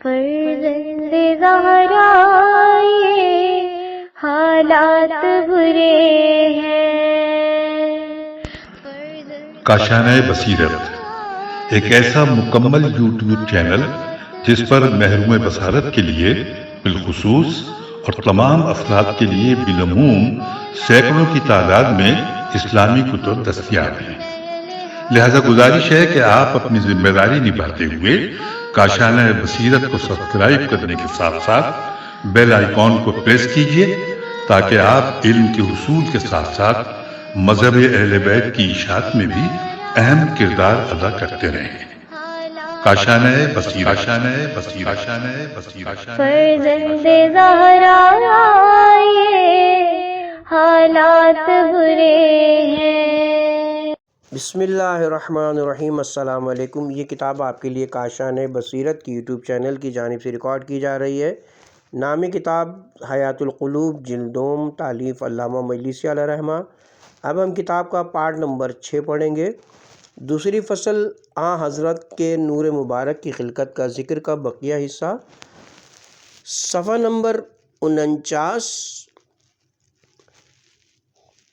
فرزند زہرا یہ حالات برے ہیں۔ کاشانہ بصیرت ایک ایسا مکمل یوٹیوب چینل جس پر محروم بصارت کے لیے بالخصوص اور تمام افراد کے لیے بالعموم سینکڑوں کی تعداد میں اسلامی کتب دستیاب ہیں۔ لہذا گزارش ہے کہ آپ اپنی ذمہ داری نبھاتے ہوئے کاشانہ بصیرت کو سبسکرائب کرنے کے ساتھ ساتھ بیل آئیکن کو پریس کیجیے تاکہ آپ علم کے حصول کے ساتھ ساتھ مذہب اہل بیت کی اشاعت میں بھی اہم کردار ادا کرتے رہیں۔ کاشانہ بصیرت۔ فرزند زہرا یہ حالات برے ہیں۔ بسم اللہ الرحمن الرحیم۔ السلام علیکم۔ یہ کتاب آپ کے لیے کاشانہ بصیرت کی یوٹیوب چینل کی جانب سے ریکارڈ کی جا رہی ہے۔ نام کتاب حیات القلوب، جلد دوم، تالیف علامہ مجلسی علیہ رحمہ۔ اب ہم کتاب کا پارٹ نمبر 6 پڑھیں گے۔ دوسری فصل حضرت کے نور مبارک کی خلقت کا ذکر کا بقیہ حصہ، صفحہ نمبر 49۔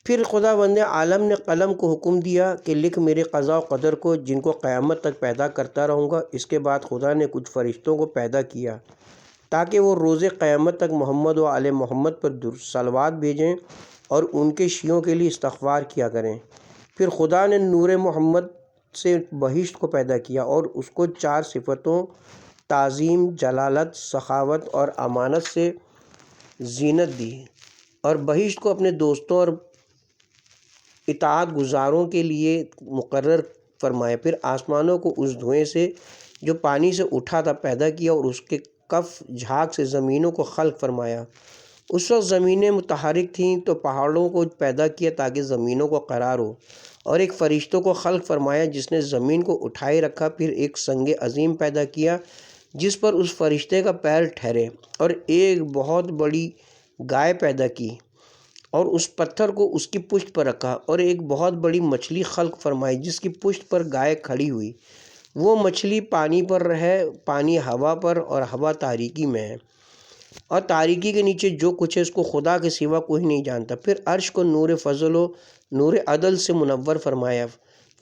پھر خداوند عالم نے قلم کو حکم دیا کہ لکھ میرے قضاء و قدر کو، جن کو قیامت تک پیدا کرتا رہوں گا۔ اس کے بعد خدا نے کچھ فرشتوں کو پیدا کیا تاکہ وہ روز قیامت تک محمد و آل محمد پر صلوات بھیجیں اور ان کے شیعوں کے لیے استغفار کیا کریں۔ پھر خدا نے نور محمد سے بہشت کو پیدا کیا اور اس کو 4 صفتوں تعظیم، جلالت، سخاوت اور امانت سے زینت دی، اور بہشت کو اپنے دوستوں اور اطاعت گزاروں کے لیے مقرر فرمایا۔ پھر آسمانوں کو اس دھوئیں سے جو پانی سے اٹھا تھا پیدا کیا، اور اس کے کف جھاگ سے زمینوں کو خلق فرمایا۔ اس وقت زمینیں متحرک تھیں تو پہاڑوں کو پیدا کیا تاکہ زمینوں کو قرار ہو، اور ایک فرشتوں کو خلق فرمایا جس نے زمین کو اٹھائے رکھا۔ پھر ایک سنگ عظیم پیدا کیا جس پر اس فرشتے کا پیر ٹھہرے، اور ایک بہت بڑی گائے پیدا کی اور اس پتھر کو اس کی پشت پر رکھا، اور ایک بہت بڑی مچھلی خلق فرمائی جس کی پشت پر گائے کھڑی ہوئی۔ وہ مچھلی پانی پر ہے، پانی ہوا پر، اور ہوا تاریکی میں ہے، اور تاریکی کے نیچے جو کچھ ہے اس کو خدا کے سوا کوئی نہیں جانتا۔ پھر عرش کو نور فضل و نور عدل سے منور فرمایا،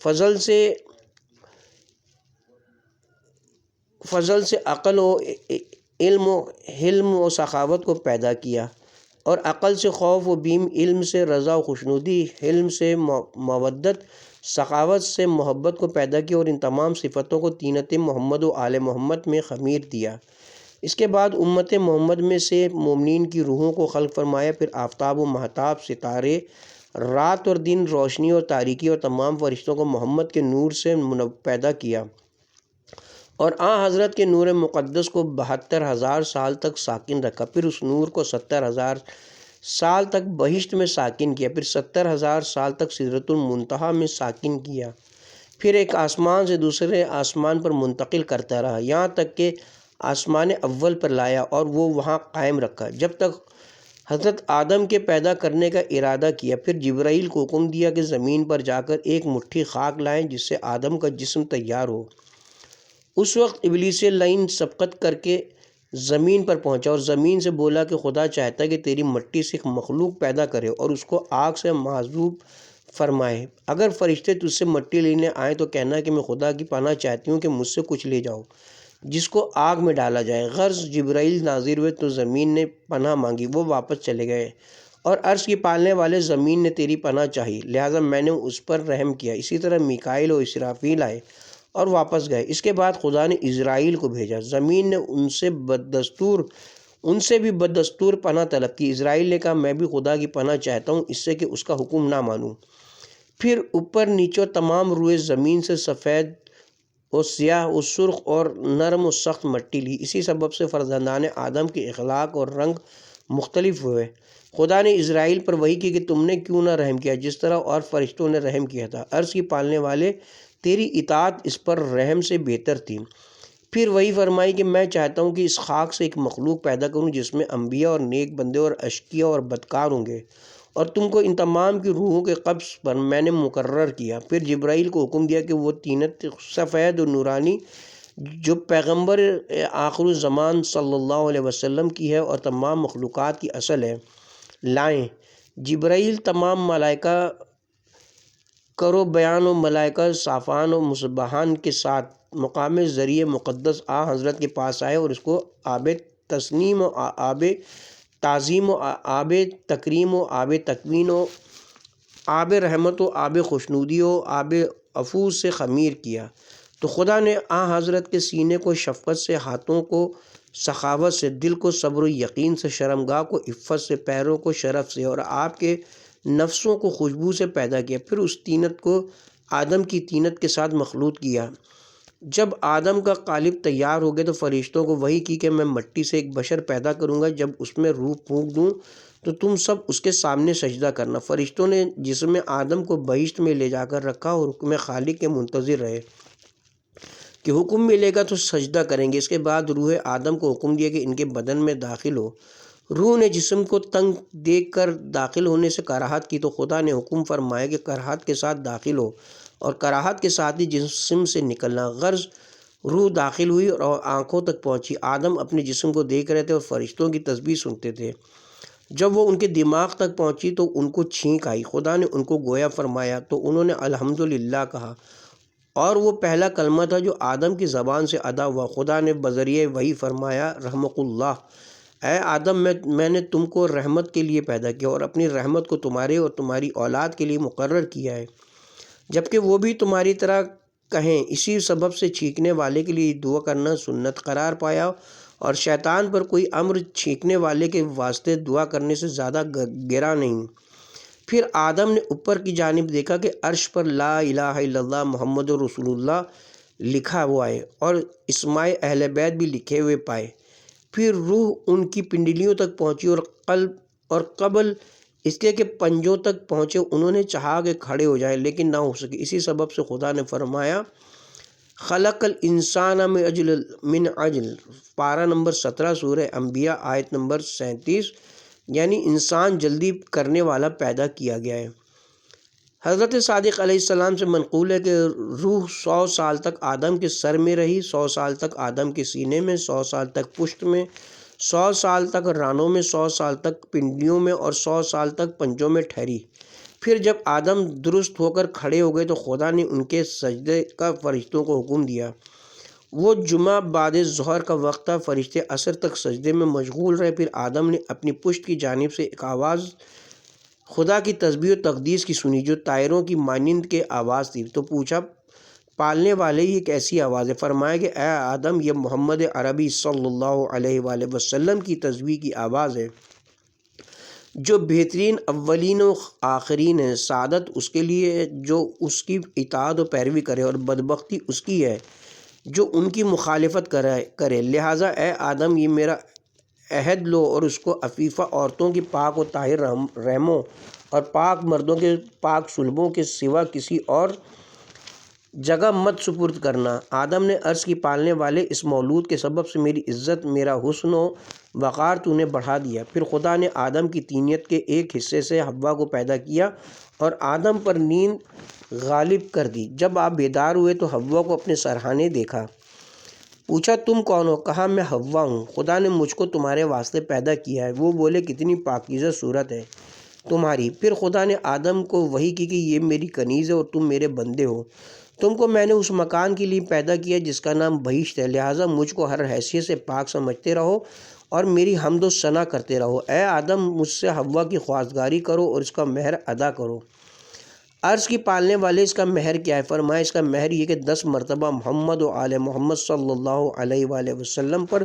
فضل سے عقل و علم و حلم و سخاوت کو پیدا کیا، اور عقل سے خوف و بیم، علم سے رضا و خوشنودی، حلم سے مودت، سخاوت سے محبت کو پیدا کیا، اور ان تمام صفتوں کو طینت محمد و آل محمد میں خمیر دیا۔ اس کے بعد امت محمد میں سے مومنین کی روحوں کو خلق فرمایا۔ پھر آفتاب و مہتاب، ستارے، رات اور دن، روشنی اور تاریکی، اور تمام فرشتوں کو محمد کے نور سے پیدا کیا، اور حضرت کے نور مقدس کو 72,000 سال تک ساکن رکھا۔ پھر اس نور کو 70,000 سال تک بہشت میں ساکن کیا، پھر 70,000 سال تک سدرۃ المنتہا میں ساکن کیا، پھر ایک آسمان سے دوسرے آسمان پر منتقل کرتا رہا، یہاں تک کہ آسمان اول پر لایا اور وہ وہاں قائم رکھا جب تک حضرت آدم کے پیدا کرنے کا ارادہ کیا۔ پھر جبرائیل کو حکم دیا کہ زمین پر جا کر ایک مٹھی خاک لائیں جس سے آدم کا جسم تیار ہو۔ اس وقت ابلیس لعین سبقت کر کے زمین پر پہنچا، اور زمین سے بولا کہ خدا چاہتا ہے کہ تیری مٹی سے ایک مخلوق پیدا کرے اور اس کو آگ سے معذوب فرمائے۔ اگر فرشتے تجھ سے مٹی لینے آئیں تو کہنا کہ میں خدا کی پناہ چاہتی ہوں کہ مجھ سے کچھ لے جاؤ جس کو آگ میں ڈالا جائے۔ غرض جبرائیل نازل ہوئے تو زمین نے پناہ مانگی، وہ واپس چلے گئے، اور عرش کی پالنے والے زمین نے تیری پناہ چاہی، لہٰذا میں نے اس پر رحم کیا۔ اسی طرح میکائیل و اسرافیل آئے اور واپس گئے۔ اس کے بعد خدا نے اسرائیل کو بھیجا۔ زمین نے ان سے بھی بددستور پناہ طلب کی۔ اسرائیل نے کہا میں بھی خدا کی پناہ چاہتا ہوں اس سے کہ اس کا حکم نہ مانوں۔ پھر اوپر نیچے تمام روئے زمین سے سفید و سیاہ و سرخ اور نرم و سخت مٹی لی۔ اسی سبب سے فرزندان آدم کے اخلاق اور رنگ مختلف ہوئے۔ خدا نے اسرائیل پر وحی کی کہ تم نے کیوں نہ رحم کیا جس طرح اور فرشتوں نے رحم کیا تھا۔ عرش کی پالنے والے تیری اطاعت اس پر رحم سے بہتر تھی۔ پھر وہی فرمائی کہ میں چاہتا ہوں کہ اس خاک سے ایک مخلوق پیدا کروں جس میں انبیاء اور نیک بندے اور اشقیاء اور بدکار ہوں گے، اور تم کو ان تمام کی روحوں کے قبض پر میں نے مقرر کیا۔ پھر جبرائیل کو حکم دیا کہ وہ طینت سفید و نورانی جو پیغمبر آخر الزمان صلی اللہ علیہ وسلم کی ہے اور تمام مخلوقات کی اصل ہے، لائیں۔ جبرائیل تمام ملائکہ کرو بیان و ملائکہ صافان و مصبحان کے ساتھ مقام ذریعہ مقدس حضرت کے پاس آئے اور اس کو آب تسنیم و آب تعظیم و آب تکریم و آب تکوین و آب رحمت و آب خوشنودی و آب عفو سے خمیر کیا، تو خدا نے حضرت کے سینے کو شفقت سے، ہاتھوں کو سخاوت سے، دل کو صبر و یقین سے، شرمگاہ کو عفت سے، پیروں کو شرف سے اور آپ کے نفسوں کو خوشبو سے پیدا کیا۔ پھر اس طینت کو آدم کی طینت کے ساتھ مخلوط کیا۔ جب آدم کا قالب تیار ہو گیا تو فرشتوں کو وحی کی کہ میں مٹی سے ایک بشر پیدا کروں گا، جب اس میں روح پھونک دوں تو تم سب اس کے سامنے سجدہ کرنا۔ فرشتوں نے جسم آدم کو بہشت میں لے جا کر رکھا اور حکم خالق کے منتظر رہے کہ حکم ملے گا تو سجدہ کریں گے۔ اس کے بعد روح آدم کو حکم دیا کہ ان کے بدن میں داخل ہو۔ روح نے جسم کو تنگ دیکھ کر داخل ہونے سے کراہت کی تو خدا نے حکم فرمایا کہ کراہت کے ساتھ داخل ہو، اور کراہت کے ساتھ ہی جسم سے نکلنا۔ غرض روح داخل ہوئی اور آنکھوں تک پہنچی۔ آدم اپنے جسم کو دیکھ رہے تھے اور فرشتوں کی تسبیح سنتے تھے۔ جب وہ ان کے دماغ تک پہنچی تو ان کو چھینک آئی۔ خدا نے ان کو گویا فرمایا تو انہوں نے الحمدللہ کہا، اور وہ پہلا کلمہ تھا جو آدم کی زبان سے ادا ہوا۔ خدا نے بذریعہ وحی فرمایا، رحمک اللہ، اے آدم میں نے تم کو رحمت کے لیے پیدا کیا اور اپنی رحمت کو تمہارے اور تمہاری اولاد کے لیے مقرر کیا ہے، جبکہ وہ بھی تمہاری طرح کہیں۔ اسی سبب سے چھینکنے والے کے لیے دعا کرنا سنت قرار پایا، اور شیطان پر کوئی امر چھینکنے والے کے واسطے دعا کرنے سے زیادہ گرا نہیں۔ پھر آدم نے اوپر کی جانب دیکھا کہ عرش پر لا الہ الا اللہ محمد رسول اللہ لکھا ہوا ہے اور اسماء اہل بیت بھی لکھے ہوئے پائے۔ پھر روح ان کی پنڈلیوں تک پہنچی اور قبل اس کے کہ پنجوں تک پہنچے انہوں نے چاہا کہ کھڑے ہو جائیں لیکن نہ ہو سکے۔ اسی سبب سے خدا نے فرمایا، خلق الانسان من عجل، پارہ نمبر 17 سورہ انبیاء آیت نمبر 37، یعنی انسان جلدی کرنے والا پیدا کیا گیا ہے۔ حضرت صادق علیہ السلام سے منقول ہے کہ روح 100 سال تک آدم کے سر میں رہی، 100 سال تک آدم کے سینے میں، 100 سال تک پشت میں، 100 سال تک رانوں میں، 100 سال تک پنڈلیوں میں اور 100 سال تک پنجوں میں ٹھہری۔ پھر جب آدم درست ہو کر کھڑے ہو گئے تو خدا نے ان کے سجدے کا فرشتوں کو حکم دیا۔ وہ جمعہ بعد ظہر کا وقت تھا، فرشتے عصر تک سجدے میں مشغول رہے۔ پھر آدم نے اپنی پشت کی جانب سے ایک آواز خدا کی تسبیح و تقدیس کی سنی جو طائروں کی مانند کے آواز تھی، تو پوچھا، پالنے والے یہ کیسی آواز ہے؟ فرمایا کہ اے آدم، یہ محمد عربی صلی اللہ علیہ وآلہ وسلم کی تسبیح کی آواز ہے، جو بہترین اولین و آخرین ہے۔ سعادت اس کے لیے ہے جو اس کی اطاعت و پیروی کرے، اور بدبختی اس کی ہے جو ان کی مخالفت کرے۔ لہٰذا اے آدم، یہ میرا عہد لو اور اس کو عفیفہ عورتوں کی پاک و طاہر رحموں اور پاک مردوں کے پاک صلبوں کے سوا کسی اور جگہ مت سپرد کرنا۔ آدم نے عرض کی، پالنے والے، اس مولود کے سبب سے میری عزت، میرا حسن و وقار تو نے بڑھا دیا۔ پھر خدا نے آدم کی طینت کے ایک حصے سے حوا کو پیدا کیا اور آدم پر نیند غالب کر دی۔ جب آپ بیدار ہوئے تو حوا کو اپنے سرہانے دیکھا۔ پوچھا، تم کون ہو؟ کہا، میں حوا ہوں، خدا نے مجھ کو تمہارے واسطے پیدا کیا ہے۔ وہ بولے، کتنی پاکیزہ صورت ہے تمہاری۔ پھر خدا نے آدم کو وحی کی کہ یہ میری کنیز ہے اور تم میرے بندے ہو۔ تم کو میں نے اس مکان کے لیے پیدا کیا جس کا نام بہشت ہے، لہٰذا مجھ کو ہر حیثیت سے پاک سمجھتے رہو اور میری حمد و ثنا کرتے رہو۔ اے آدم، مجھ سے حوا کی خواستگاری کرو اور اس کا مہر ادا کرو۔ عرض کی، پالنے والے، اس کا مہر کیا ہے؟ فرمایا، اس کا مہر یہ کہ 10 مرتبہ محمد و آل محمد صلی اللہ علیہ وآلہ وسلم پر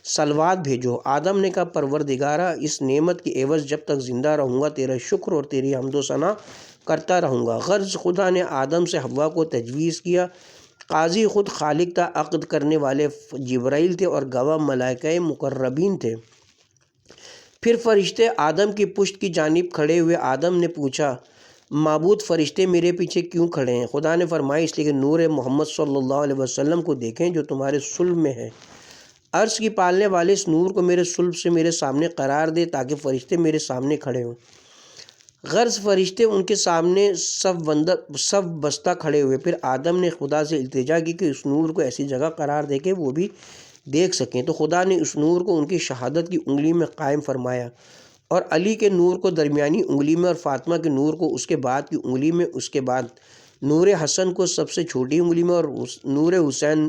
صلوات بھیجو۔ آدم نے کہا، پروردگارا، اس نعمت کی عوض جب تک زندہ رہوں گا تیرا شکر اور تیری حمد و ثنا کرتا رہوں گا۔ غرض خدا نے آدم سے حوا کو تجویز کیا۔ قاضی خود خالق تھا، عقد کرنے والے جبرائیل تھے اور گواہ ملائکہ مقربین تھے۔ پھر فرشتے آدم کی پشت کی جانب کھڑے ہوئے۔ آدم نے پوچھا، معبود، فرشتے میرے پیچھے کیوں کھڑے ہیں؟ خدا نے فرمایا، اس لیے کہ نور محمد صلی اللہ علیہ وسلم کو دیکھیں جو تمہارے صلب میں ہے۔ عرض کی، پالنے والے، اس نور کو میرے صلب سے میرے سامنے قرار دے تاکہ فرشتے میرے سامنے کھڑے ہوں۔ غرض فرشتے ان کے سامنے صف بستہ کھڑے ہوئے۔ پھر آدم نے خدا سے التجا کی کہ اس نور کو ایسی جگہ قرار دے کہ وہ بھی دیکھ سکیں، تو خدا نے اس نور کو ان کی شہادت کی انگلی میں قائم فرمایا، اور علی کے نور کو درمیانی انگلی میں، اور فاطمہ کے نور کو اس کے بعد کی انگلی میں، اس کے بعد نور حسن کو سب سے چھوٹی انگلی میں، اور نور حسین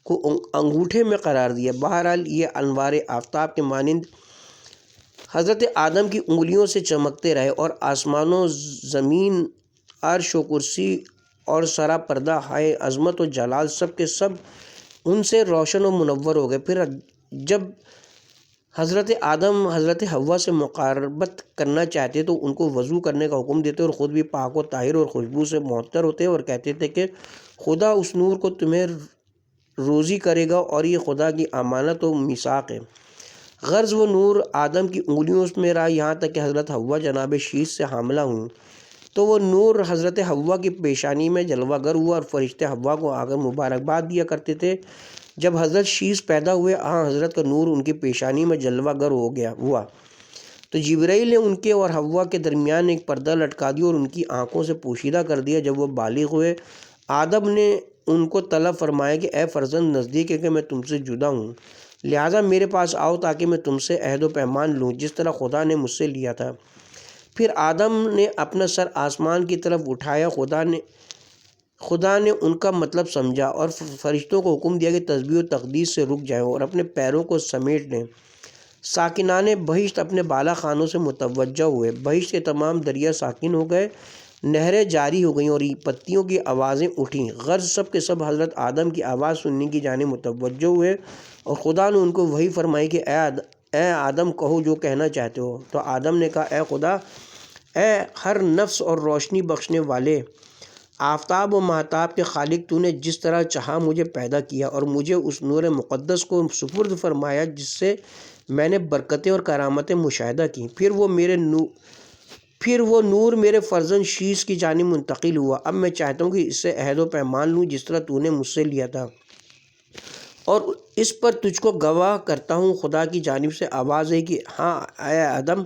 کو انگوٹھے میں قرار دیا۔ بہرحال یہ انوار آفتاب کے مانند حضرت آدم کی انگلیوں سے چمکتے رہے، اور آسمان و زمین، عرش و کرسی اور سرا پردہ ہائے عظمت و جلال سب کے سب ان سے روشن و منور ہو گئے۔ پھر جب حضرت آدم حضرت حوا سے مقاربت کرنا چاہتے تو ان کو وضو کرنے کا حکم دیتے، اور خود بھی پاک و طاہر اور خوشبو سے معطر ہوتے، اور کہتے تھے کہ خدا اس نور کو تمہیں روزی کرے گا، اور یہ خدا کی امانت و میثاق ہے۔ غرض وہ نور آدم کی انگلیوں میں رہا یہاں تک کہ حضرت حوا جناب شیش سے حاملہ ہوئیں، تو وہ نور حضرت حوا کی پیشانی میں جلوہ گر ہوا، اور فرشتے حوا کو آ کر مبارکباد دیا کرتے تھے۔ جب حضرت شیش پیدا ہوئے، حضرت کا نور ان کی پیشانی میں جلوہ گر ہوا، تو جبرائیل نے ان کے اور حوا کے درمیان ایک پردہ لٹکا دیا اور ان کی آنکھوں سے پوشیدہ کر دیا۔ جب وہ بالغ ہوئے، آدم نے ان کو طلب فرمایا کہ اے فرزند، نزدیک ہے کہ میں تم سے جدا ہوں، لہٰذا میرے پاس آؤ تاکہ میں تم سے عہد و پیمان لوں جس طرح خدا نے مجھ سے لیا تھا۔ پھر آدم نے اپنا سر آسمان کی طرف اٹھایا، خدا نے ان کا مطلب سمجھا اور فرشتوں کو حکم دیا کہ تسبیح و تقدیس سے رک جائیں اور اپنے پیروں کو سمیٹ لیں۔ ساکنان بہشت اپنے بالا خانوں سے متوجہ ہوئے، بہشت کے تمام دریا ساکن ہو گئے، نہریں جاری ہو گئیں اور پتیوں کی آوازیں اٹھیں۔ غرض سب کے سب حضرت آدم کی آواز سننے کی جانب متوجہ ہوئے، اور خدا نے ان کو وحی فرمائی کہ اے آدم کہو جو کہنا چاہتے ہو۔ تو آدم نے کہا اے خدا، اے ہر نفس اور روشنی بخشنے والے، آفتاب و مہتاب کے خالق، تو نے جس طرح چاہا مجھے پیدا کیا اور مجھے اس نور مقدس کو سپرد فرمایا جس سے میں نے برکتیں اور کرامتیں مشاہدہ کی۔ پھر وہ نور میرے فرزند شیش کی جانب منتقل ہوا۔ اب میں چاہتا ہوں کہ اس سے عہد و پیمان لوں جس طرح تو نے مجھ سے لیا تھا، اور اس پر تجھ کو گواہ کرتا ہوں۔ خدا کی جانب سے آواز ہے کہ ہاں اے آدم،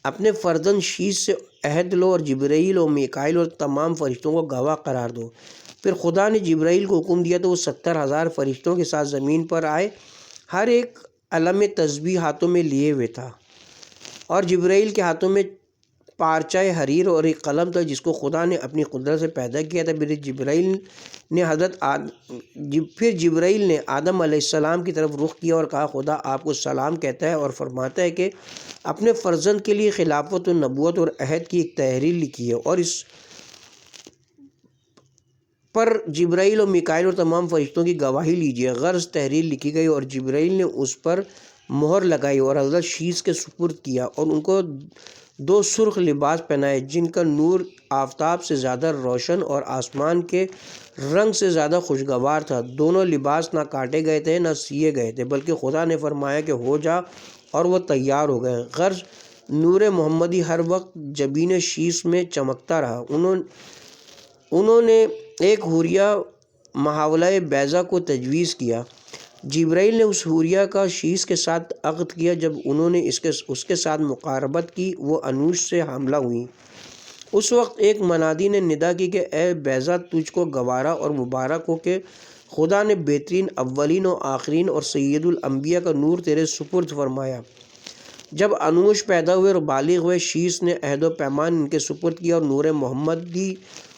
اپنے فرزند شیش سے عہد لو اور جبرائیل اور میکائیل اور تمام فرشتوں کو گواہ قرار دو۔ پھر خدا نے جبرائیل کو حکم دیا تو وہ 70,000 فرشتوں کے ساتھ زمین پر آئے، ہر ایک علم تسبیح ہاتھوں میں لیے ہوئے تھا، اور جبرائیل کے ہاتھوں میں پارچہ حریر اور ایک قلم تھا جس کو خدا نے اپنی قدرت سے پیدا کیا تھا۔ پھر جبرائیل نے آدم علیہ السلام کی طرف رخ کیا اور کہا خدا آپ کو سلام کہتا ہے اور فرماتا ہے کہ اپنے فرزند کے لیے خلافت و نبوت اور عہد کی ایک تحریر لکھی ہے، اور اس پر جبرائیل اور میکائیل اور تمام فرشتوں کی گواہی لیجیے۔ غرض تحریر لکھی گئی اور جبرائیل نے اس پر مہر لگائی اور حضرت شیش کے سپرد کیا، اور ان کو 2 سرخ لباس پہنائے جن کا نور آفتاب سے زیادہ روشن اور آسمان کے رنگ سے زیادہ خوشگوار تھا۔ دونوں لباس نہ کاٹے گئے تھے نہ سیے گئے تھے، بلکہ خدا نے فرمایا کہ ہو جا، اور وہ تیار ہو گئے۔ غرض نور محمدی ہر وقت جبین شیش میں چمکتا رہا۔ انہوں نے ایک حوریہ محاولہ بیضہ کو تجویز کیا۔ جبرائیل نے اس حوریہ کا شیش کے ساتھ عقد کیا۔ جب انہوں نے اس کے ساتھ مقاربت کی، وہ انوش سے حاملہ ہوئیں۔ اس وقت ایک منادی نے ندا کی کہ اے بیضہ، تجھ کو گوارا اور مبارک ہو کہ خدا نے بہترین اولین و آخرین اور سید الانبیاء کا نور تیرے سپرد فرمایا۔ جب انوش پیدا ہوئے اور بالغ ہوئے، شیش نے عہد و پیمان ان کے سپرد کیا، اور نور محمدی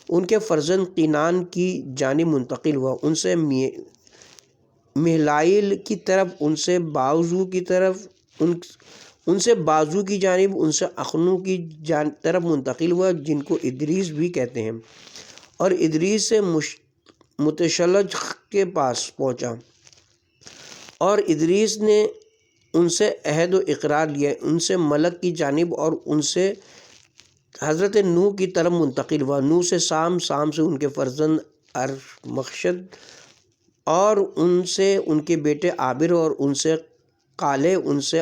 ان کے فرزند قینان کی جانب منتقل ہوا، ان سے مہلائل کی طرف، ان سے بازو کی جانب، ان سے اخنو کی طرف منتقل ہوا جن کو ادریس بھی کہتے ہیں، اور ادریس سے متشلج کے پاس پہنچا، اور ادریس نے ان سے عہد و اقرار لیا، ان سے ملک کی جانب، اور ان سے حضرت نوح کی طرف منتقل ہوا، نوح سے سام، سام سے ان کے فرزند ارمخشد، اور ان سے ان کے بیٹے عابر، اور ان سے قالے، ان سے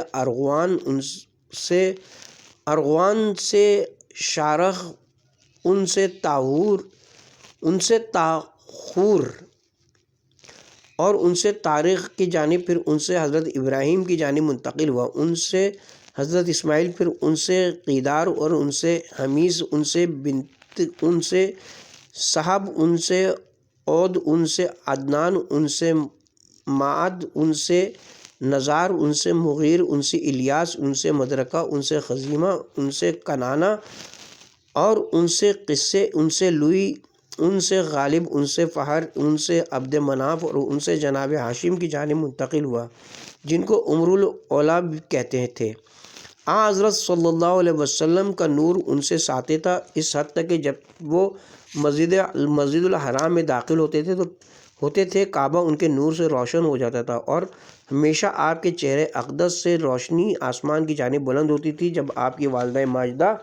ارغوان سے شارخ، ان سے تاخور، اور ان سے طارق کی جانب، پھر ان سے حضرت ابراہیم کی جانب منتقل ہوا، ان سے حضرت اسماعیل، پھر ان سے قیدار، اور ان سے حمیز، ان سے بنت، ان سے صحب، ان سے عود، ان سے عدنان، ان سے معد، ان سے نزار، ان سے مغیر، ان سے الیاس، ان سے مدرکہ، ان سے خزیمہ، ان سے کنانہ، اور ان سے قصے، ان سے لوئی، ان سے غالب، ان سے فہر، ان سے عبد مناف، اور ان سے جناب ہاشم کی جانب منتقل ہوا جن کو عمر الاولا بھی کہتے تھے۔ حضرت صلی اللہ علیہ وسلم کا نور ان سے ساطع تھا، اس حد تک کہ جب وہ مسجد الحرام میں داخل ہوتے تھے کعبہ ان کے نور سے روشن ہو جاتا تھا، اور ہمیشہ آپ کے چہرے اقدس سے روشنی آسمان کی جانب بلند ہوتی تھی۔ جب آپ کی والدہ ماجدہ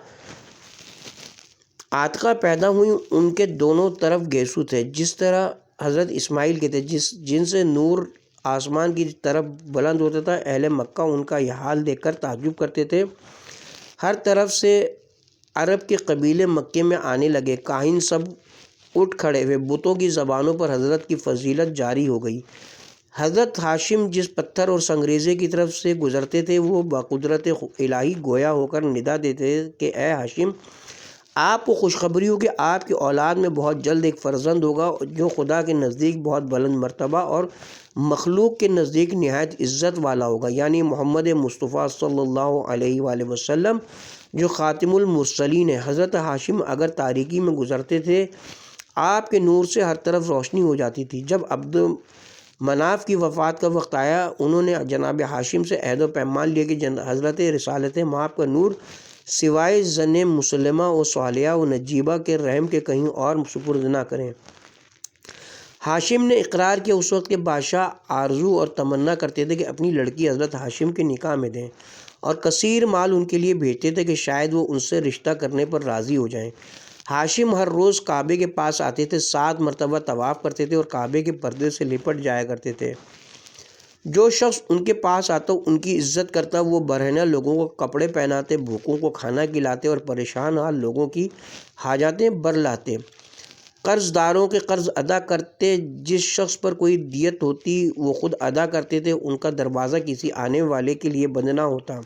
عاتقہ پیدا ہوئی، ان کے دونوں طرف گیسو تھے، جس طرح حضرت اسماعیل کے تھے، جن سے نور آسمان کی طرف بلند ہوتا تھا۔ اہل مکہ ان کا یہ حال دیکھ کر تعجب کرتے تھے۔ ہر طرف سے عرب کے قبیلے مکے میں آنے لگے، کاہن سب اٹھ کھڑے ہوئے، بتوں کی زبانوں پر حضرت کی فضیلت جاری ہو گئی۔ حضرت ہاشم جس پتھر اور سنگریزے کی طرف سے گزرتے تھے، وہ بقدرت الہی گویا ہو کر ندا دیتے کہ اے ہاشم، آپ کو خوشخبری ہو کہ آپ کی اولاد میں بہت جلد ایک فرزند ہوگا جو خدا کے نزدیک بہت بلند مرتبہ اور مخلوق کے نزدیک نہایت عزت والا ہوگا، یعنی محمد مصطفیٰ صلی اللہ علیہ وآلہ وسلم جو خاتم المرسلین ہے۔ حضرت ہاشم اگر تاریکی میں گزرتے تھے، آپ کے نور سے ہر طرف روشنی ہو جاتی تھی۔ جب عبد مناف کی وفات کا وقت آیا، انہوں نے جناب ہاشم سے عہد و پیمان لیا کہ حضرت رسالت مآب کا نور سوائے زن مسلمہ و صالحہ و نجیبہ کے رحم کے کہیں اور سپرد نہ کریں۔ ہاشم نے اقرار کیا۔ اس وقت کے بادشاہ آرزو اور تمنا کرتے تھے کہ اپنی لڑکی حضرت ہاشم کے نکاح میں دیں، اور کثیر مال ان کے لیے بھیجتے تھے کہ شاید وہ ان سے رشتہ کرنے پر راضی ہو جائیں۔ ہاشم ہر روز کعبے کے پاس آتے تھے، 7 مرتبہ طواف کرتے تھے اور کعبے کے پردے سے لپٹ جایا کرتے تھے۔ جو شخص ان کے پاس آتا ان کی عزت کرتا، وہ برہنہ لوگوں کو کپڑے پہناتے، بھوکوں کو کھانا کھلاتے اور پریشان حال لوگوں کی حاجاتیں برلاتے، قرض داروں کے قرض ادا کرتے، جس شخص پر کوئی دیت ہوتی وہ خود ادا کرتے تھے، ان کا دروازہ کسی آنے والے کے لیے بند نہ ہوتا۔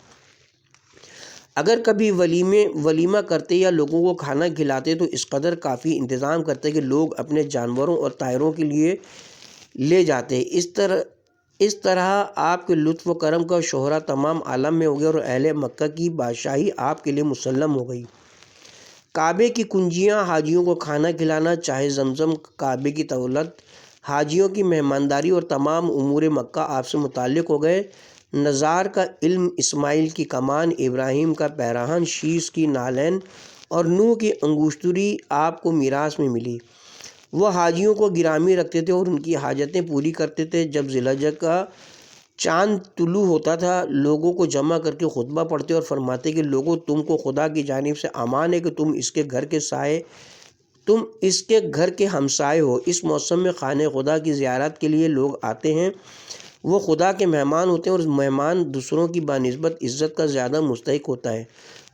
اگر کبھی ولیمہ کرتے یا لوگوں کو کھانا کھلاتے تو اس قدر کافی انتظام کرتے کہ لوگ اپنے جانوروں اور طائروں کے لیے لے جاتے۔ اس طرح آپ کے لطف و کرم کا شہرہ تمام عالم میں ہو گیا، اور اہل مکہ کی بادشاہی آپ کے لیے مسلم ہو گئی۔ کعبے کی کنجیاں، حاجیوں کو کھانا کھلانا، چاہے زمزم، کعبے کی دولت، حاجیوں کی مہمانداری اور تمام امور مکہ آپ سے متعلق ہو گئے۔ نزار کا علم، اسماعیل کی کمان، ابراہیم کا پیراہن، شیش کی نالین اور نوح کی انگوشتری آپ کو میراث میں ملی۔ وہ حاجیوں کو گرامی رکھتے تھے اور ان کی حاجتیں پوری کرتے تھے۔ جب ذی الحجہ کا چاند طلوع ہوتا تھا، لوگوں کو جمع کر کے خطبہ پڑھتے اور فرماتے کہ لوگوں، تم کو خدا کی جانب سے امان ہے کہ تم اس کے گھر کے ہمسائے ہو۔ اس موسم میں خانہ خدا کی زیارت کے لیے لوگ آتے ہیں، وہ خدا کے مہمان ہوتے ہیں، اور مہمان دوسروں کی بنسبت عزت کا زیادہ مستحق ہوتا ہے۔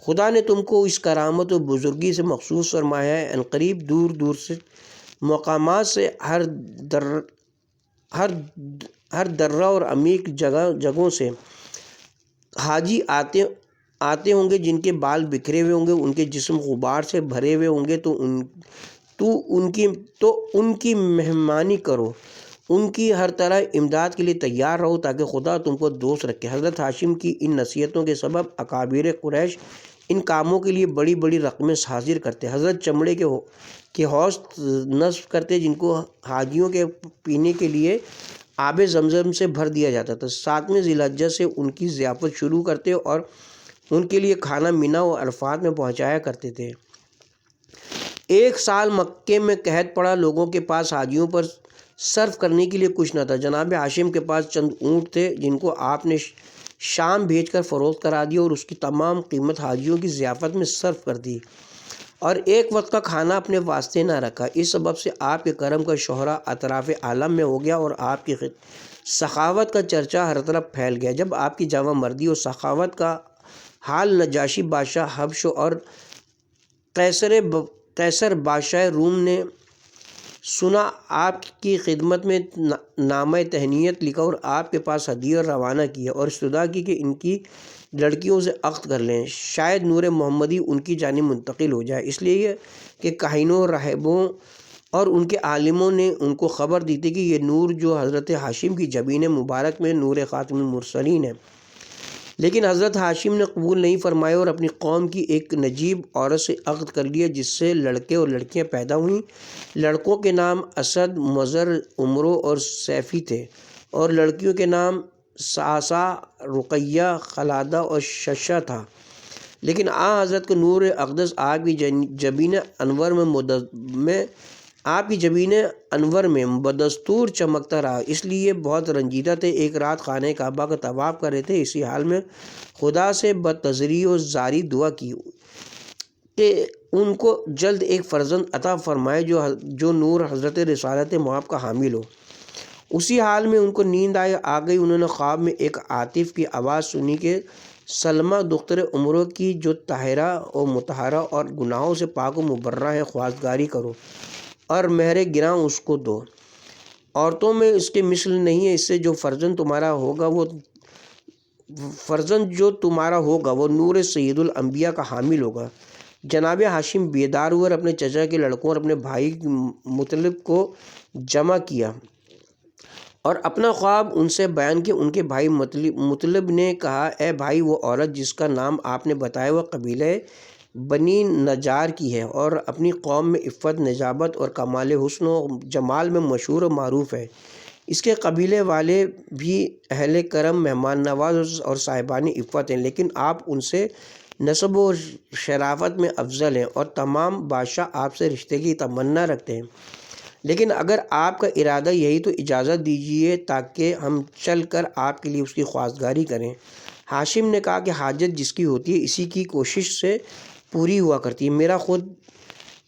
خدا نے تم کو اس کرامت و بزرگی سے مخصوص فرمایا ہے۔ عنقریب دور دور سے مقامات سے، ہر درہ اور عمیق جگہوں سے حاجی آتے ہوں گے، جن کے بال بکھرے ہوئے ہوں گے، ان کے جسم غبار سے بھرے ہوئے ہوں گے، تو ان کی مہمانی کرو، ان کی ہر طرح امداد کے لیے تیار رہو تاکہ خدا تم کو دوست رکھے۔ حضرت ہاشم کی ان نصیحتوں کے سبب اکابر قریش ان کاموں کے لیے بڑی بڑی رقمیں حاضر کرتے۔ حضرت چمڑے کے حوض نصب کرتے جن کو حاجیوں کے پینے کے لیے آب زمزم سے بھر دیا جاتا تھا۔ 7ویں ذی الحجہ سے ان کی ضیافت شروع کرتے اور ان کے لیے کھانا مینا و عرفات میں پہنچایا کرتے تھے۔ ایک سال مکے میں قحط پڑا، لوگوں کے پاس حاجیوں پر صرف کرنے کے لیے کچھ نہ تھا۔ جناب ہاشم کے پاس چند اونٹ تھے جن کو آپ نے شام بھیج کر فروخت کرا دیا اور اس کی تمام قیمت حاجیوں کی ضیافت میں صرف کر دی، اور ایک وقت کا کھانا اپنے واسطے نہ رکھا۔ اس سبب سے آپ کے کرم کا شہرہ اطراف عالم میں ہو گیا اور آپ کی سخاوت کا چرچا ہر طرف پھیل گیا۔ جب آپ کی جوان مردی اور سخاوت کا حال نجاشی بادشاہ حبش اور قیصر بادشاہ روم نے سنا آپ کی خدمت میں نامہ تہنیت لکھا اور آپ کے پاس ہدیہ روانہ کیا اور استدعا کی کہ ان کی لڑکیوں سے عقد کر لیں، شاید نور محمدی ان کی جانب منتقل ہو جائے، اس لیے کہ کاہنوں، راہبوں اور ان کے عالموں نے ان کو خبر دی تھی کہ یہ نور جو حضرت ہاشم کی جبین مبارک میں نور خاتم المرسلین ہے۔ لیکن حضرت ہاشم نے قبول نہیں فرمایا اور اپنی قوم کی ایک نجیب عورت سے عقد کر لیا، جس سے لڑکے اور لڑکیاں پیدا ہوئیں۔ لڑکوں کے نام اسد، مضر، عمرو اور سیفی تھے اور لڑکیوں کے نام ساسا، رقیہ، خلادہ اور ششہ تھا۔ لیکن حضرت کا نور اقدس آپ کی جبین انور میں بدستور چمکتا رہا، اس لیے بہت رنجیدہ تھے۔ ایک رات خانہ کعبہ کا طواف کر رہے تھے، اسی حال میں خدا سے بتضریع و زاری دعا کی کہ ان کو جلد ایک فرزند عطا فرمائے جو نور حضرت رسالت مآب کا حامل ہو۔ اسی حال میں ان کو نیند آ گئی۔ انہوں نے خواب میں ایک عاطف کی آواز سنی کہ سلمہ دختر عمرو کی جو طاہرہ و مطہرہ اور گناہوں سے پاک و مبرہ ہے، خواستگاری کرو اور مہر گراں اس کو دو۔ عورتوں میں اس کے مثل نہیں ہے، اس سے جو فرزند تمہارا ہوگا وہ نور سید الانبیاء کا حامل ہوگا۔ جناب ہاشم بیدار ہوئے اور اپنے چچا کے لڑکوں اور اپنے بھائی مطلب کو جمع کیا اور اپنا خواب ان سے بیان کیا۔ ان کے بھائی مطلب نے کہا، اے بھائی، وہ عورت جس کا نام آپ نے بتایا وہ قبیلہ بنی نجار کی ہے اور اپنی قوم میں عفت، نجابت اور کمال حسن و جمال میں مشہور و معروف ہے۔ اس کے قبیلے والے بھی اہل کرم، مہمان نواز اور صاحبان عفت ہیں، لیکن آپ ان سے نسب و شرافت میں افضل ہیں اور تمام بادشاہ آپ سے رشتے کی تمنا رکھتے ہیں۔ لیکن اگر آپ کا ارادہ یہی تو اجازت دیجیے تاکہ ہم چل کر آپ کے لیے اس کی خواستگاری کریں۔ ہاشم نے کہا کہ حاجت جس کی ہوتی ہے اسی کی کوشش سے پوری ہوا کرتی ہے۔ میرا خود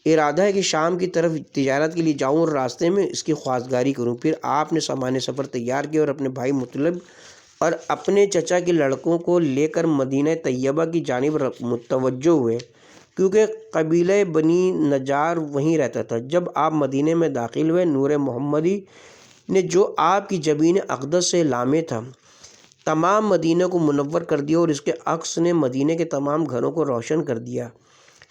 ارادہ ہے کہ شام کی طرف تجارت کے لیے جاؤں اور راستے میں اس کی خواستگاری کروں۔ پھر آپ نے سامان سفر تیار کیا اور اپنے بھائی مطلب اور اپنے چچا کے لڑکوں کو لے کر مدینہ طیبہ کی جانب متوجہ ہوئے، کیونکہ قبیلہ بنی نجار وہیں رہتا تھا۔ جب آپ مدینہ میں داخل ہوئے، نور محمدی نے جو آپ کی جبین اقدس سے لامع تھا تمام مدینہ کو منور کر دیا اور اس کے عکس نے مدینہ کے تمام گھروں کو روشن کر دیا۔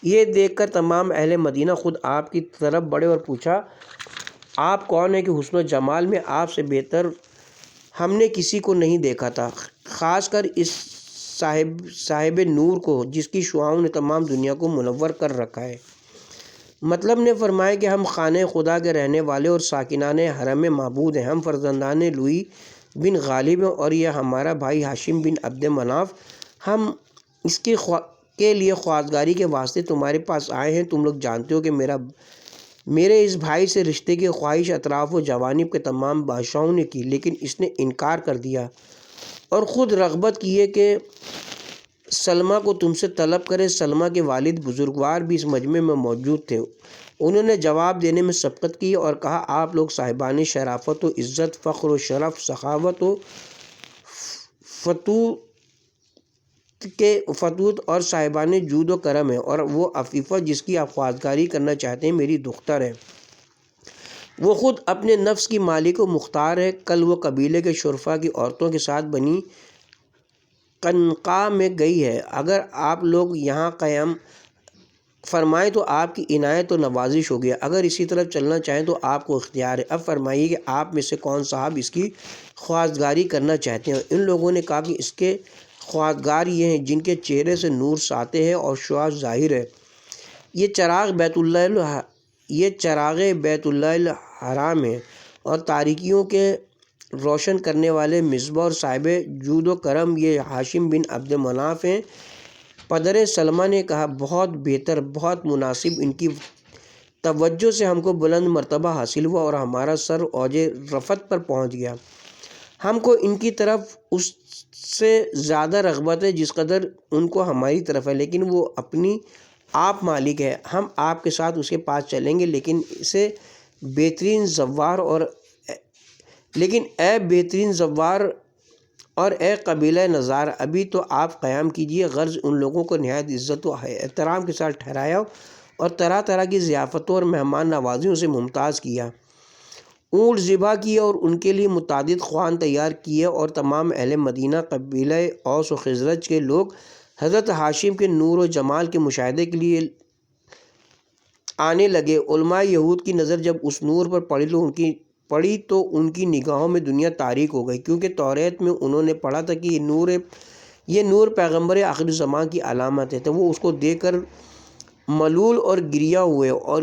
یہ دیکھ کر تمام اہل مدینہ خود آپ کی طرف بڑھے اور پوچھا، آپ کون ہیں کہ حسن و جمال میں آپ سے بہتر ہم نے کسی کو نہیں دیکھا تھا، خاص کر اس صاحب نور کو جس کی شعاؤں نے تمام دنیا کو منور کر رکھا ہے۔ مطلب نے فرمایا کہ ہم خانہ خدا کے رہنے والے اور ساکنان حرم معبود ہیں، ہم فرزندان لوئی بن غالب ہیں اور یہ ہمارا بھائی ہاشم بن عبد مناف، ہم اس کے لیے خواستگاری کے واسطے تمہارے پاس آئے ہیں۔ تم لوگ جانتے ہو کہ میرے اس بھائی سے رشتے کی خواہش اطراف و جوانب کے تمام بادشاہوں نے کی، لیکن اس نے انکار کر دیا اور خود رغبت کی ہے کہ سلمہ کو تم سے طلب کرے۔ سلمہ کے والد بزرگوار بھی اس مجمع میں موجود تھے۔ انہوں نے جواب دینے میں سبقت کی اور کہا، آپ لوگ صاحبان شرافت و عزت، فخر و شرف، سخاوت و فتوت اور صاحبان جود و کرم ہیں، اور وہ عفیفہ جس کی آپ خواستگاری کرنا چاہتے ہیں میری دختر ہے۔ وہ خود اپنے نفس کی مالک و مختار ہے۔ کل وہ قبیلے کے شرفا کی عورتوں کے ساتھ بنی قنقاع میں گئی ہے۔ اگر آپ لوگ یہاں قیام فرمائیں تو آپ کی عنایت و نوازش ہوگی، اگر اسی طرف چلنا چاہیں تو آپ کو اختیار ہے۔ اب فرمائیے کہ آپ میں سے کون صاحب اس کی خواستگاری کرنا چاہتے ہیں۔ ان لوگوں نے کہا کہ اس کے خواستگار یہ ہیں جن کے چہرے سے نور ساطع ہے اور شعاع ظاہر ہے۔ یہ چراغ بیت اللہ الحرام ہے اور تاریکیوں کے روشن کرنے والے مصباح اور صاحب جود و کرم یہ ہاشم بن عبد مناف ہیں۔ پدر سلمہ نے کہا، بہت بہتر، بہت مناسب، ان کی توجہ سے ہم کو بلند مرتبہ حاصل ہوا اور ہمارا سر اوج رفعت پر پہنچ گیا۔ ہم کو ان کی طرف اس سے زیادہ رغبت ہے جس قدر ان کو ہماری طرف ہے، لیکن وہ اپنی آپ مالک ہے، ہم آپ کے ساتھ اس کے پاس چلیں گے، لیکن اے بہترین زوار اور اے قبیلہ نزار، ابھی تو آپ قیام کیجئے۔ غرض ان لوگوں کو نہایت عزت و احترام کے ساتھ ٹھہرایا اور طرح طرح کی ضیافتوں اور مہمان نوازیوں سے ممتاز کیا۔ اونٹ ذبح کیے اور ان کے لیے متعدد خوان تیار کیے، اور تمام اہل مدینہ قبیلہ اوس و خزرج کے لوگ حضرت ہاشم کے نور و جمال کے مشاہدے کے لیے آنے لگے۔ علماء یہود کی نظر جب اس نور پر پڑی تو ان کی نگاہوں میں دنیا تاریک ہو گئی، کیونکہ توریت میں انہوں نے پڑھا تھا کہ یہ نور پیغمبر آخر زمان کی علامت ہے۔ تو وہ اس کو دیکھ کر ملول اور گریاں ہوئے، اور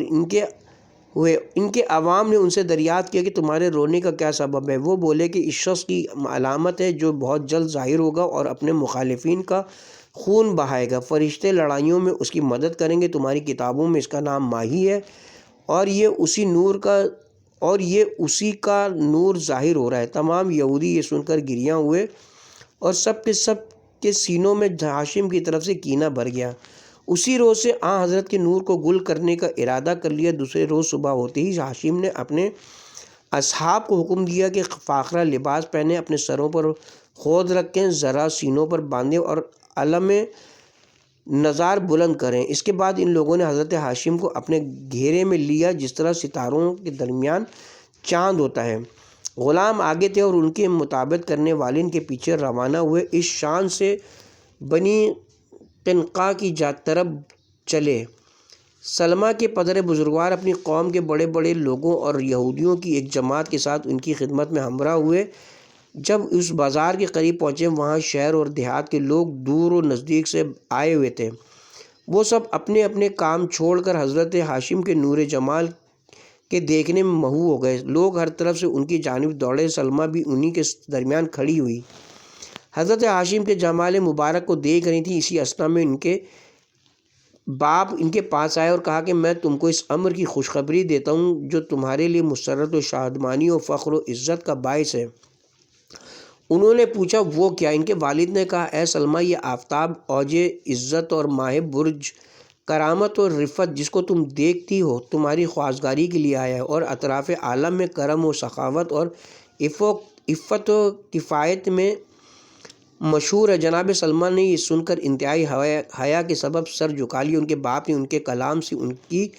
ان کے عوام نے ان سے دریافت کیا کہ تمہارے رونے کا کیا سبب ہے؟ وہ بولے کہ اس شخص کی علامت ہے جو بہت جلد ظاہر ہوگا اور اپنے مخالفین کا خون بہائے گا۔ فرشتے لڑائیوں میں اس کی مدد کریں گے، تمہاری کتابوں میں اس کا نام ماہی ہے، اور یہ اسی کا نور ظاہر ہو رہا ہے۔ تمام یہودی یہ سن کر گریاں ہوئے، اور سب کے سینوں میں ہاشم کی طرف سے کینہ بھر گیا۔ اسی روز سے حضرت کے نور کو گل کرنے کا ارادہ کر لیا۔ دوسرے روز صبح ہوتے ہی ہاشم نے اپنے اصحاب کو حکم دیا کہ فاخرہ لباس پہنے، اپنے سروں پر خود رکھیں، ذرا سینوں پر باندھیں اور علم نظار بلند کریں۔ اس کے بعد ان لوگوں نے حضرت ہاشم کو اپنے گھیرے میں لیا، جس طرح ستاروں کے درمیان چاند ہوتا ہے۔ غلام آگے تھے اور ان کے مطابقت کرنے والے ان کے پیچھے روانہ ہوئے۔ اس شان سے بنی قنقاع کی طرف چلے۔ سلمہ کے پدر بزرگوار اپنی قوم کے بڑے بڑے لوگوں اور یہودیوں کی ایک جماعت کے ساتھ ان کی خدمت میں ہمراہ ہوئے۔ جب اس بازار کے قریب پہنچے، وہاں شہر اور دیہات کے لوگ دور و نزدیک سے آئے ہوئے تھے۔ وہ سب اپنے اپنے کام چھوڑ کر حضرت ہاشم کے نور جمال کے دیکھنے میں مہو ہو گئے۔ لوگ ہر طرف سے ان کی جانب دوڑے، سلمہ بھی انہی کے درمیان کھڑی ہوئی، حضرت ہاشم کے جمال مبارک کو دیکھ رہی تھی۔ اسی اثنا میں ان کے باپ ان کے پاس آئے اور کہا کہ میں تم کو اس امر کی خوشخبری دیتا ہوں جو تمہارے لیے مسرت و شادمانی و فخر و عزت کا باعث ہے۔ انہوں نے پوچھا وہ کیا؟ ان کے والد نے کہا اے سلمہ، یہ آفتاب اوج عزت اور ماہ برج کرامت اور رفت جس کو تم دیکھتی ہو تمہاری خواستگاری کے لیے آیا ہے، اور اطراف عالم میں کرم و سخاوت اور عفت و کفایت میں مشہور ہے۔ جناب سلمہ نے یہ سن کر انتہائی حیا کے سبب سر جھکا لیا۔ ان کے باپ نے ان کے کلام سے ان کی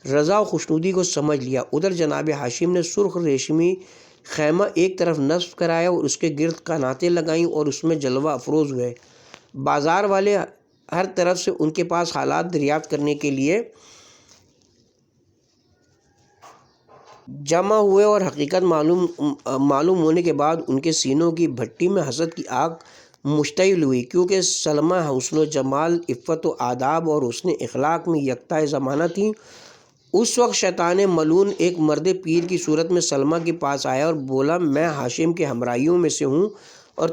رضا و خوشنودی کو سمجھ لیا۔ ادھر جناب ہاشم نے سرخ ریشمی خیمہ ایک طرف نصب کرایا اور اس کے گرد قناتیں لگائیں اور اس میں جلوہ افروز ہوئے۔ بازار والے ہر طرف سے ان کے پاس حالات دریافت کرنے کے لیے جمع ہوئے، اور حقیقت معلوم ہونے کے بعد ان کے سینوں کی بھٹی میں حسد کی آگ مشتعل ہوئی، کیونکہ سلمہ حسن و جمال، عفت و آداب اور حسن اخلاق میں یکتا زمانہ تھیں۔ اس وقت شیطان ملعون ایک مرد پیر کی صورت میں سلمہ کے پاس آیا اور بولا میں ہاشم کے ہمراہیوں میں سے ہوں اور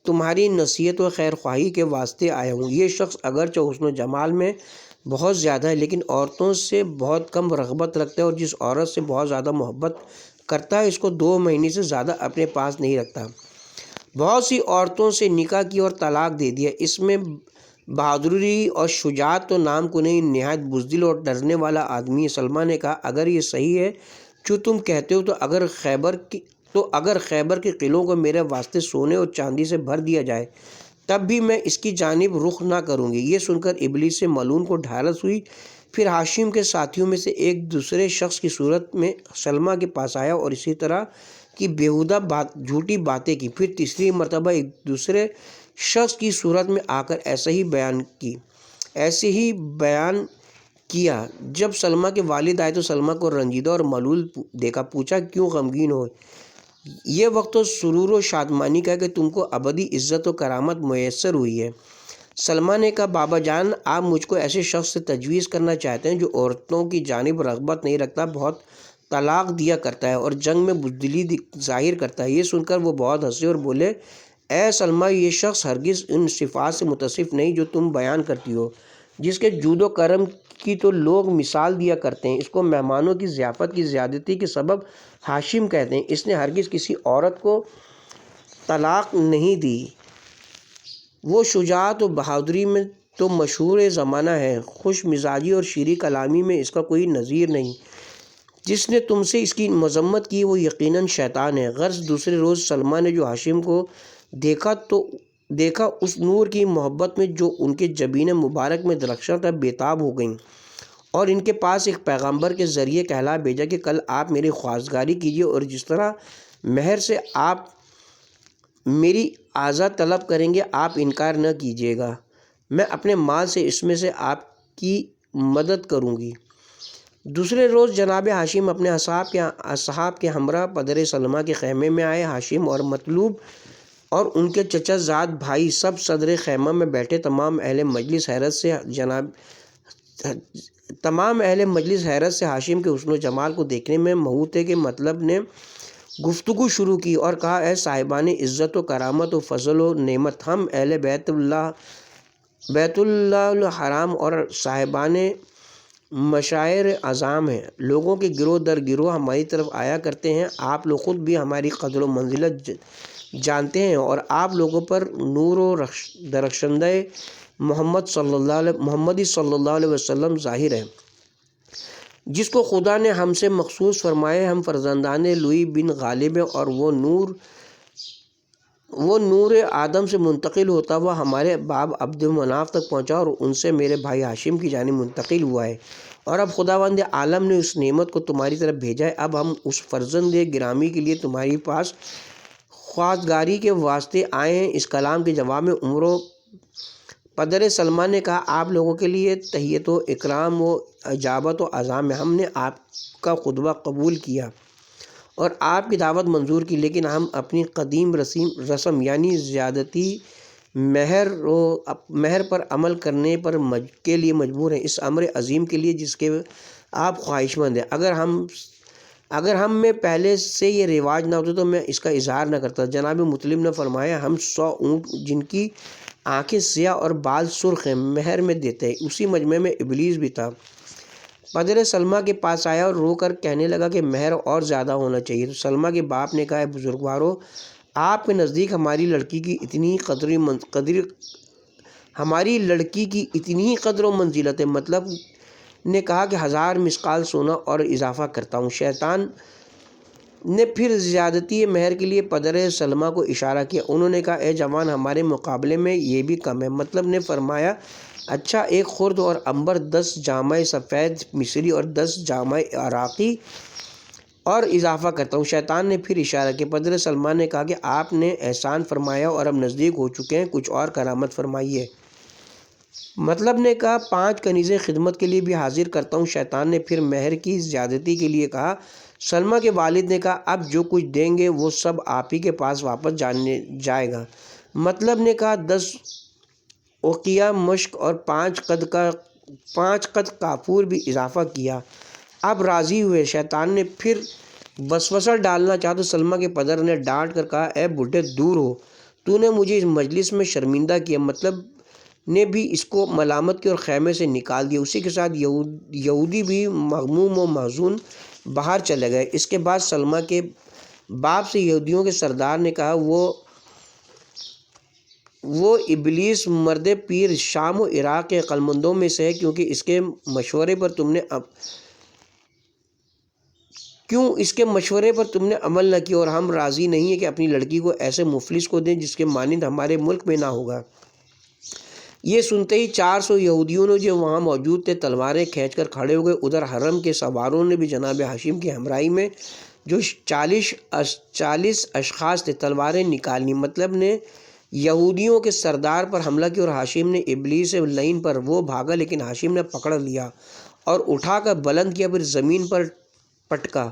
تمہاری نصیحت و خیر خواہی کے واسطے آیا ہوں۔ یہ شخص اگرچہ حسن و جمال میں بہت زیادہ ہے، لیکن عورتوں سے بہت کم رغبت رکھتا ہے، اور جس عورت سے بہت زیادہ محبت کرتا ہے اس کو 2 مہینے سے زیادہ اپنے پاس نہیں رکھتا۔ بہت سی عورتوں سے نکاح کی اور طلاق دے دیا۔ اس میں بہادری اور شجاعت تو نام کو نہیں، نہایت بزدل اور ڈرنے والا آدمی ہے۔ سلمہ نے کہا اگر یہ صحیح ہے جو تم کہتے ہو تو اگر خیبر کے قلعوں کو میرے واسطے سونے اور چاندی سے بھر دیا جائے تب بھی میں اس کی جانب رخ نہ کروں گی۔ یہ سن کر ابلیس ملعون کو ڈھارس ہوئی۔ پھر ہاشم کے ساتھیوں میں سے ایک دوسرے شخص کی صورت میں سلمہ کے پاس آیا اور اسی طرح کی بیہودہ جھوٹی باتیں کی۔ پھر تیسری مرتبہ ایک دوسرے شخص کی صورت میں آ کر ایسے ہی بیان کیا۔ جب سلمہ کے والد آئے تو سلمہ کو رنجیدہ اور ملول دیکھا۔ پوچھا کیوں غمگین ہو؟ یہ وقت تو سرور و شادمانی کا ہے کہ تم کو ابدی عزت و کرامت میسر ہوئی ہے۔ سلمہ نے کہا بابا جان، آپ مجھ کو ایسے شخص سے تجویز کرنا چاہتے ہیں جو عورتوں کی جانب رغبت نہیں رکھتا، بہت طلاق دیا کرتا ہے اور جنگ میں بزدلی ظاہر کرتا ہے۔ یہ سن کر وہ بہت ہنسے اور بولے اے سلمہ، یہ شخص ہرگز ان صفات سے متصف نہیں جو تم بیان کرتی ہو۔ جس کے جود و کرم کی تو لوگ مثال دیا کرتے ہیں، اس کو مہمانوں کی ضیافت کی زیادتی کے سبب ہاشم کہتے ہیں۔ اس نے ہرگز کسی عورت کو طلاق نہیں دی۔ وہ شجاعت و بہادری میں تو مشہور زمانہ ہے، خوش مزاجی اور شیریں کلامی میں اس کا کوئی نظیر نہیں۔ جس نے تم سے اس کی مذمت کی وہ یقیناً شیطان ہے۔ غرض دوسرے روز سلمہ نے جو ہاشم کو دیکھا اس نور کی محبت میں جو ان کے جبین مبارک میں درخشاں تھا بے تاب ہو گئیں، اور ان کے پاس ایک پیغمبر کے ذریعے کہلا بھیجا کہ کل آپ میری خواستگاری کیجیے اور جس طرح مہر سے آپ میری آزاد طلب کریں گے آپ انکار نہ کیجیے گا، میں اپنے مال سے اس میں سے آپ کی مدد کروں گی۔ دوسرے روز جناب ہاشم اپنے اصحاب کے ہمراہ پدر سلمہ کے خیمے میں آئے۔ ہاشم اور مطلوب اور ان کے چچا زاد بھائی سب صدر خیمہ میں بیٹھے۔ تمام اہل مجلس حیرت سے ہاشم کے حسن و جمال کو دیکھنے میں مہو تھے کہ مطلب نے گفتگو شروع کی اور کہا، اے صاحبان عزت و کرامت و فضل و نعمت، ہم اہل بیت اللہ الحرام اور صاحبان مشاعر اعظام ہیں، لوگوں کے گروہ در گروہ ہماری طرف آیا کرتے ہیں، آپ لوگ خود بھی ہماری قدر و منزلت جانتے ہیں اور آپ لوگوں پر نور و درخشندہ محمدی صلی اللہ علیہ وسلم ظاہر ہے، جس کو خدا نے ہم سے مخصوص فرمائے۔ ہم فرزندان لوئی بن غالب ہیں اور وہ نور آدم سے منتقل ہوتا ہوا ہمارے باب عبد مناف تک پہنچا اور ان سے میرے بھائی ہاشم کی جانب منتقل ہوا ہے، اور اب خداوند عالم نے اس نعمت کو تمہاری طرف بھیجا ہے۔ اب ہم اس فرزند گرامی کے لیے تمہاری پاس خواستگاری کے واسطے آئے ہیں۔ اس کلام کے جواب میں عمر و پدر سلمہ نے کہا، آپ لوگوں کے لیے تحیت و اکرام و اجابت و عزام ہے، ہم نے آپ کا خطبہ قبول کیا اور آپ کی دعوت منظور کی، لیکن ہم اپنی قدیم رسم یعنی زیادتی مہر پر عمل کرنے کے لیے مجبور ہیں، اس امر عظیم کے لیے جس کے آپ خواہشمند ہیں۔ اگر ہم میں پہلے سے یہ رواج نہ ہوتا تو میں اس کا اظہار نہ کرتا۔ جناب مطلب نے فرمایا، ہم 100 اونٹ جن کی آنکھیں سیاہ اور بال سرخ ہیں مہر میں دیتے ہیں۔ اسی مجمع میں ابلیس بھی تھا۔ پدر سلمہ کے پاس آیا اور رو کر کہنے لگا کہ مہر اور زیادہ ہونا چاہیے، تو سلمہ کے باپ نے کہا، اے بزرگوارو، آپ کے نزدیک ہماری لڑکی کی اتنی ہی قدر و منزلت ہے۔ مطلب نے کہا کہ 1000 مثقال سونا اور اضافہ کرتا ہوں۔ شیطان نے پھر زیادتی مہر کے لیے پدر سلمہ کو اشارہ کیا۔ انہوں نے کہا، اے جوان، ہمارے مقابلے میں یہ بھی کم ہے۔ مطلب نے فرمایا، اچھا، 1 خرد اور عنبر، 10 جامہ سفید مصری اور 10 جامہ عراقی اور اضافہ کرتا ہوں۔ شیطان نے پھر اشارہ کیا۔ پدر سلمہ نے کہا کہ آپ نے احسان فرمایا اور اب نزدیک ہو چکے ہیں، کچھ اور کرامت فرمائیے۔ مطلب نے کہا، 5 کنیزیں خدمت کے لیے بھی حاضر کرتا ہوں۔ شیطان نے پھر مہر کی زیادتی کے لیے کہا۔ سلمہ کے والد نے کہا، اب جو کچھ دیں گے وہ سب آپ ہی کے پاس واپس جائے گا۔ مطلب نے کہا، 10 اوقیہ مشک اور 5 قد کافور بھی اضافہ کیا۔ اب راضی ہوئے۔ شیطان نے پھر وسوسہ ڈالنا چاہا تو سلمہ کے پدر نے ڈانٹ کر کہا، اے بڈھے، دور ہو، تو نے مجھے اس مجلس میں شرمندہ کیا۔ مطلب نے بھی اس کو ملامت کیا اور خیمے سے نکال دیا۔ اسی کے ساتھ یہودی بھی مغموم و محزون باہر چلے گئے۔ اس کے بعد سلمہ کے باپ سے یہودیوں کے سردار نے کہا، وہ ابلیس مرد پیر شام و عراق کے عقلمندوں میں سے ہے، کیونکہ اس کے مشورے پر تم نے عمل نہ کیا، اور ہم راضی نہیں ہیں کہ اپنی لڑکی کو ایسے مفلس کو دیں جس کے مانند ہمارے ملک میں نہ ہوگا۔ یہ سنتے ہی 400 یہودیوں نے جو وہاں موجود تھے تلواریں کھینچ کر کھڑے ہو گئے۔ ادھر حرم کے سواروں نے بھی جناب ہاشم کی ہمراہی میں جو 40 اشخاص تھے تلواریں نکالنی۔ مطلب نے یہودیوں کے سردار پر حملہ کیا اور ہاشم نے ابلیس لعین پر وہ بھاگا، لیکن ہاشم نے پکڑ لیا اور اٹھا کر بلند کیا، پھر زمین پر پٹکا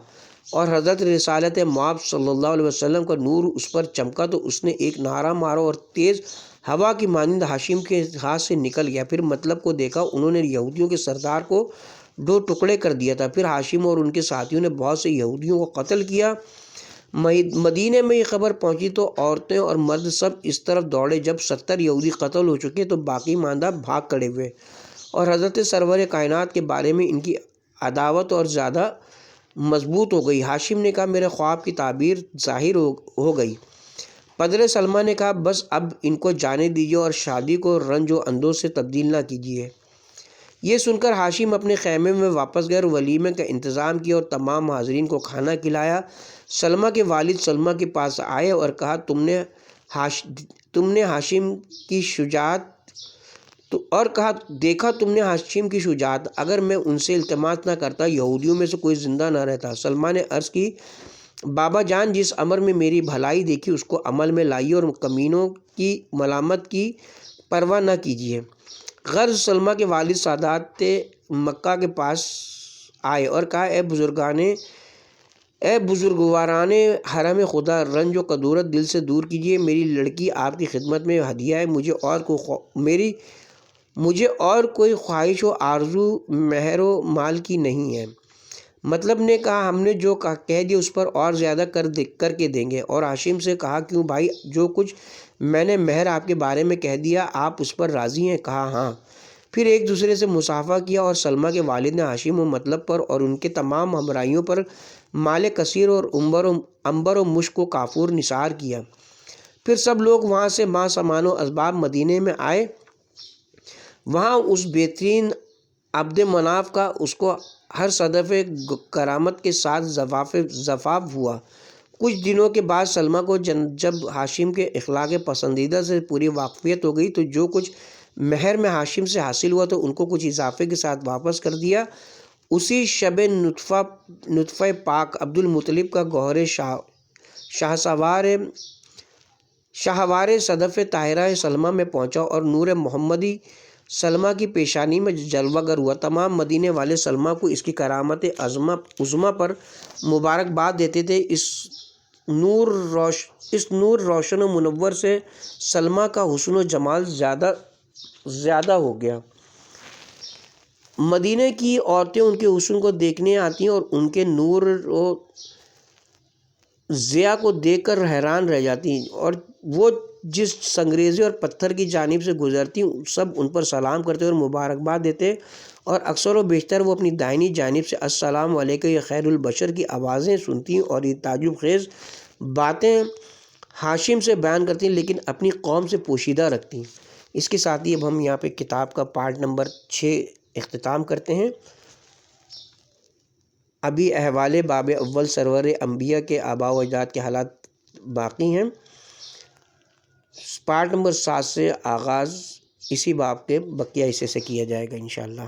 اور حضرت رسالت مآب صلی اللہ علیہ وسلم کا نور اس پر چمکا تو اس نے ایک نعرہ مارا اور تیز ہوا کی مانند ہاشم کے ہاتھ سے نکل گیا۔ پھر مطلب کو دیکھا، انہوں نے یہودیوں کے سردار کو 2 ٹکڑے کر دیا تھا۔ پھر ہاشم اور ان کے ساتھیوں نے بہت سے یہودیوں کو قتل کیا۔ مدینے میں یہ خبر پہنچی تو عورتیں اور مرد سب اس طرف دوڑے۔ جب 70 یہودی قتل ہو چکے تو باقی ماندہ بھاگ کھڑے ہوئے اور حضرت سرور کائنات کے بارے میں ان کی عداوت اور زیادہ مضبوط ہو گئی۔ ہاشم نے کہا، میرے خواب کی تعبیر ظاہر ہو گئی۔ پدر سلمہ نے کہا، بس اب ان کو جانے دیجیے اور شادی کو رنج و اندوز سے تبدیل نہ کیجیے۔ یہ سن کر ہاشم اپنے خیمے میں واپس گئے اور ولیمے کا انتظام کیا اور تمام حاضرین کو کھانا کھلایا۔ سلمہ کے والد سلمہ کے پاس آئے اور کہا، تم نے ہاشم کی شجاعت تو اور کہا دیکھا تم نے ہاشم کی شجاعت، اگر میں ان سے التماس نہ کرتا یہودیوں میں سے کوئی زندہ نہ رہتا۔ سلمہ نے عرض کی بابا جان جس امر میں میری بھلائی دیکھی اس کو عمل میں لائیے اور کمینوں کی ملامت کی پرواہ نہ کیجیے۔ غرض سلمہ کے والد سادات مکہ کے پاس آئے اور کہا اے بزرگواران حرم خدا، رنج و کدورت دل سے دور کیجیے، میری لڑکی آپ کی خدمت میں ہدیہ ہے، مجھے اور کوئی خواہش و آرزو مہر و مال کی نہیں ہے۔ مطلب نے کہا ہم نے جو کہہ دیا اس پر اور زیادہ کر کے دیں گے۔ اور ہاشم سے کہا کیوں بھائی، جو کچھ میں نے مہر آپ کے بارے میں کہہ دیا آپ اس پر راضی ہیں؟ کہا ہاں۔ پھر ایک دوسرے سے مصافحہ کیا اور سلمہ کے والد نے ہاشم و مطلب پر اور ان کے تمام ہمراہیوں پر مال کثیر اور عنبر و مشک و کافور نثار کیا۔ پھر سب لوگ وہاں سے ماں سامان و اسباب مدینے میں آئے۔ وہاں اس بہترین عبد مناف کا اس کو ہر صدف کرامت کے ساتھ زفاف ہوا۔ کچھ دنوں کے بعد سلمہ کو جب ہاشم کے اخلاق پسندیدہ سے پوری واقفیت ہو گئی تو جو کچھ مہر میں ہاشم سے حاصل ہوا تو ان کو کچھ اضافے کے ساتھ واپس کر دیا۔ اسی شب نطفہ پاک عبد المطلب کا گوہر شاہوار صدف طاہرہ سلمہ میں پہنچا اور نور محمدی سلمہ کی پیشانی میں جلوہ گر ہوا۔ تمام مدینے والے سلمہ کو اس کی کرامت عظمہ پر مبارکباد دیتے تھے۔ اس نور روشن و منور سے سلمہ کا حسن و جمال زیادہ ہو گیا۔ مدینہ کی عورتیں ان کے حسن کو دیکھنے آتی ہیں اور ان کے نور و ضیاء کو دیکھ کر حیران رہ جاتی ہیں، اور وہ جس سنگریزے اور پتھر کی جانب سے گزرتی سب ان پر سلام کرتے اور مبارکباد دیتے، اور اکثر و بیشتر وہ اپنی دائنی جانب سے السلام علیکم یا خیر البشر کی آوازیں سنتی اور یہ تعجب خیز باتیں ہاشم سے بیان کرتی لیکن اپنی قوم سے پوشیدہ رکھتی۔ اس کے ساتھ ہی اب ہم یہاں پہ کتاب کا پارٹ نمبر 6 اختتام کرتے ہیں۔ ابھی احوال باب اول سرور انبیاء کے آباء و اجداد کے حالات باقی ہیں۔ پارٹ نمبر 7 سے آغاز اسی باب کے بقیہ حصے سے کیا جائے گا انشاءاللہ۔